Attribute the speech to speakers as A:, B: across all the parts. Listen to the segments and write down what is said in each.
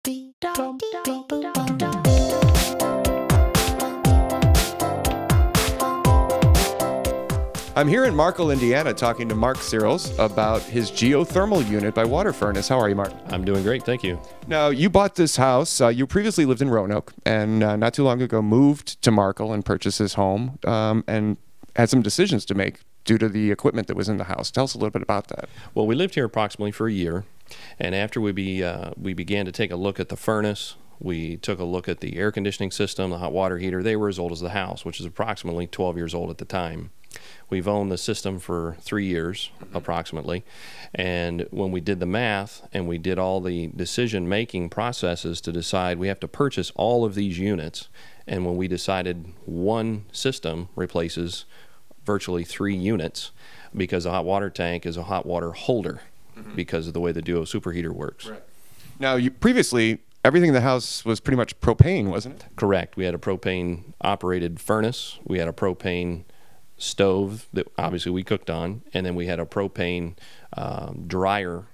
A: I'm here in Markle, Indiana, talking to Mark Searles about his geothermal unit by Water Furnace. How are you, Mark?
B: I'm doing great, thank you.
A: Now, you bought this house. You previously lived in Roanoke, and not too long ago moved to Markle and purchased this home, and had some decisions to make due to the equipment that was in the house. Tell us a little bit about that.
B: Well, we lived here approximately for a year, and after we began to take a look at the furnace, we took a look at the air conditioning system, the hot water heater. They were as old as the house, which is approximately 12 years old at the time. We've owned the system for 3 years, approximately, and when we did the math and we did all the decision-making processes to decide we have to purchase all of these units, and when we decided one system replaces virtually 3 units because a hot water tank is a hot water holder because of the way the Duo superheater works.
A: Right. Now, previously, everything in the house was pretty much propane, wasn't it?
B: Correct. We had a propane-operated furnace. We had a propane stove that obviously we cooked on, and then we had a propane dryer.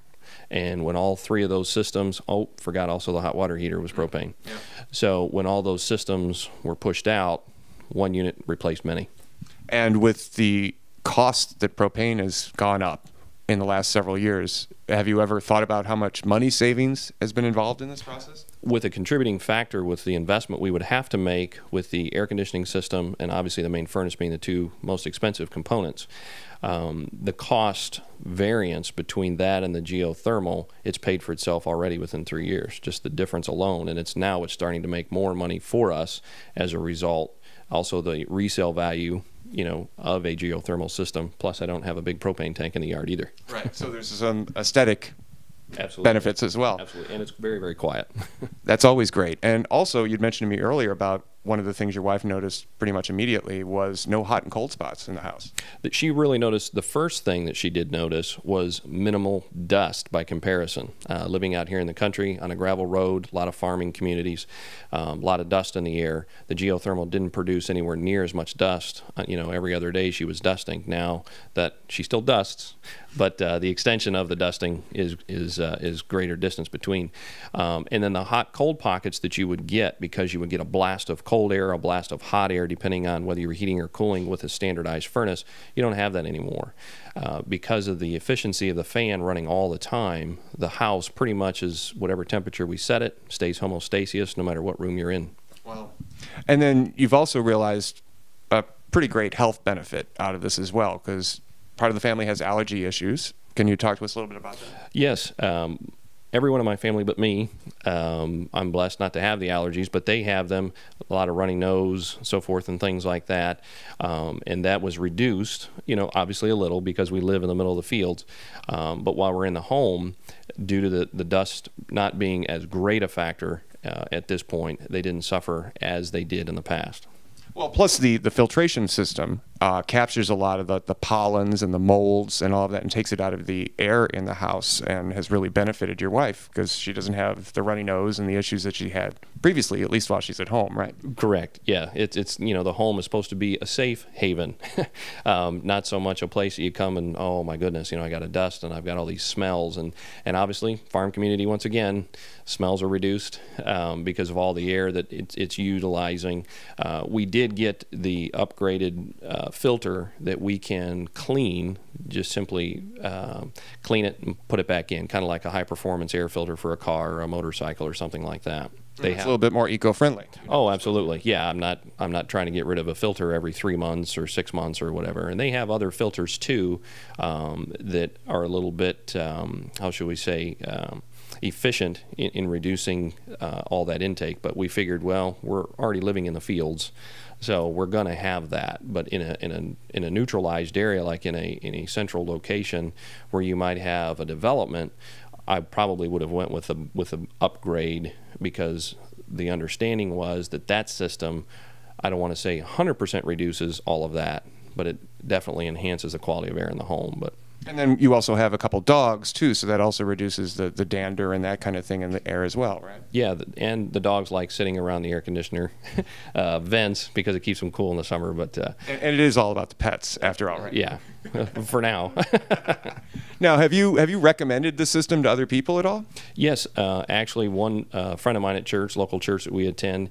B: And when all 3 of those systems, forgot also the hot water heater was propane. Yeah. So when all those systems were pushed out, one unit replaced many.
A: And with the cost that propane has gone up in the last several years, have you ever thought about how much money savings has been involved in this process?
B: With a contributing factor with the investment we would have to make with the air conditioning system and obviously the main furnace being the 2 most expensive components, the cost variance between that and the geothermal, it's paid for itself already within 3 years, just the difference alone, and it's starting to make more money for us as a result. Also the resale value, of a geothermal system, plus I don't have a big propane tank in the yard either.
A: Right, so there's some aesthetic
B: Absolutely.
A: benefits as well.
B: Absolutely, and it's very, very quiet.
A: That's always great. And also, you'd mentioned to me earlier about one of the things your wife noticed pretty much immediately was no hot and cold spots in the house.
B: That she really noticed, the first thing that she did notice was minimal dust by comparison. Living out here in the country on a gravel road, a lot of farming communities, a lot of dust in the air. The geothermal didn't produce anywhere near as much dust. Every other day she was dusting. Now that she still dusts, but the extension of the dusting is greater distance between. And then the hot cold pockets that you would get, because you would get a blast of cold air, a blast of hot air, depending on whether you were heating or cooling with a standardized furnace, you don't have that anymore. Because of the efficiency of the fan running all the time, the house pretty much is whatever temperature we set it, stays homostasis no matter what room you're in.
A: Wow. And then you've also realized a pretty great health benefit out of this as well, because part of the family has allergy issues. Can you talk to us a little bit about that?
B: Yes. Everyone in my family but me, I'm blessed not to have the allergies, but they have them, a lot of runny nose, so forth, and things like that. And that was reduced, obviously a little because we live in the middle of the fields. But while we're in the home, due to the dust not being as great a factor at this point, they didn't suffer as they did in the past.
A: Well, plus the filtration system captures a lot of the pollens and the molds and all of that and takes it out of the air in the house, and has really benefited your wife because she doesn't have the runny nose and the issues that she had previously, at least while she's at home, right?
B: Correct. Yeah. It's the home is supposed to be a safe haven, not so much a place that you come and, oh my goodness, I got a dust and I've got all these smells, and obviously farm community, once again, smells are reduced because of all the air that it's utilizing. We did get the upgraded filter that we can clean, just simply clean it and put it back in, kind of like a high performance air filter for a car or a motorcycle or something like that.
A: It's a little bit more eco-friendly.
B: Oh, absolutely. Yeah, I'm not trying to get rid of a filter every 3 months or 6 months or whatever. And they have other filters too that are a little bit, how should we say, efficient in reducing all that intake. But we figured, well, we're already living in the fields, so we're going to have that. But in a neutralized area, like in a central location where you might have a development, I probably would have went with a upgrade, because the understanding was that system, I don't want to say 100% reduces all of that, but it definitely enhances the quality of air in the home. But
A: and then you also have a couple dogs too, so that also reduces the dander and that kind of thing in the air as well, right?
B: Yeah, and the dogs like sitting around the air conditioner vents because it keeps them cool in the summer. But
A: and it is all about the pets after all, right?
B: Yeah. for now.
A: Now, have you recommended the system to other people at all?
B: Yes, actually, one friend of mine at church, local church that we attend,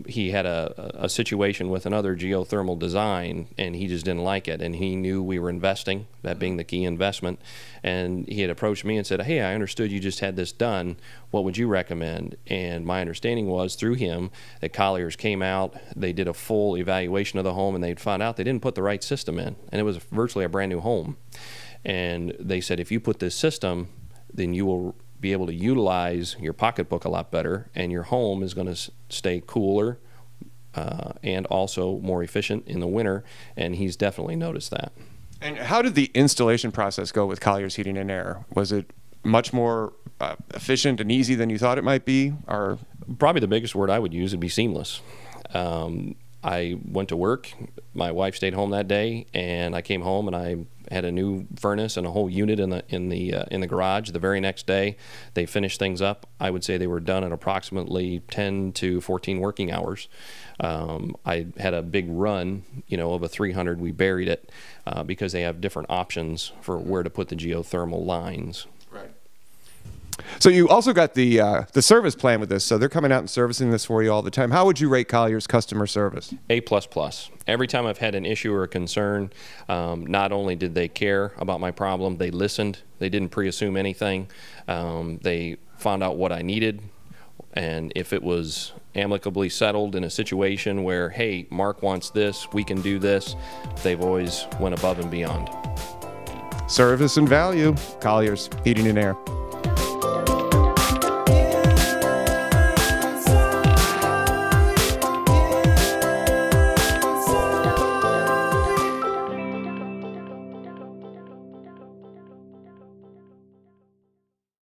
B: he had a situation with another geothermal design, and he just didn't like it. And he knew we were investing, that being the key investment. And he had approached me and said, "Hey, I understood you just had this done. What would you recommend?" And my understanding was through him that Colliers came out, they did a full evaluation of the home, and they'd found out they didn't put the right system in, and it was virtually a brand new home. And they said, if you put this system, then you will be able to utilize your pocketbook a lot better, and your home is going to stay cooler and also more efficient in the winter. And he's definitely noticed that.
A: And how did the installation process go with Colliers Heating and Air? Was it much more efficient and easy than you thought it might be? Or
B: probably the biggest word I would use would be seamless. I went to work. My wife stayed home that day, and I came home and I had a new furnace and a whole unit in the garage. The very next day, they finished things up. I would say they were done in approximately 10 to 14 working hours. I had a big run, of a 300. We buried it because they have different options for where to put the geothermal lines.
A: Right. So you also got the service plan with this. So they're coming out and servicing this for you all the time. How would you rate Colliers customer service?
B: A++. Every time I've had an issue or a concern, not only did they care about my problem, they listened. They didn't pre-assume anything. They found out what I needed, and if it was amicably settled in a situation where, hey, Mark wants this, we can do this, they've always went above and beyond.
A: Service and value. Colliers Heating and Air.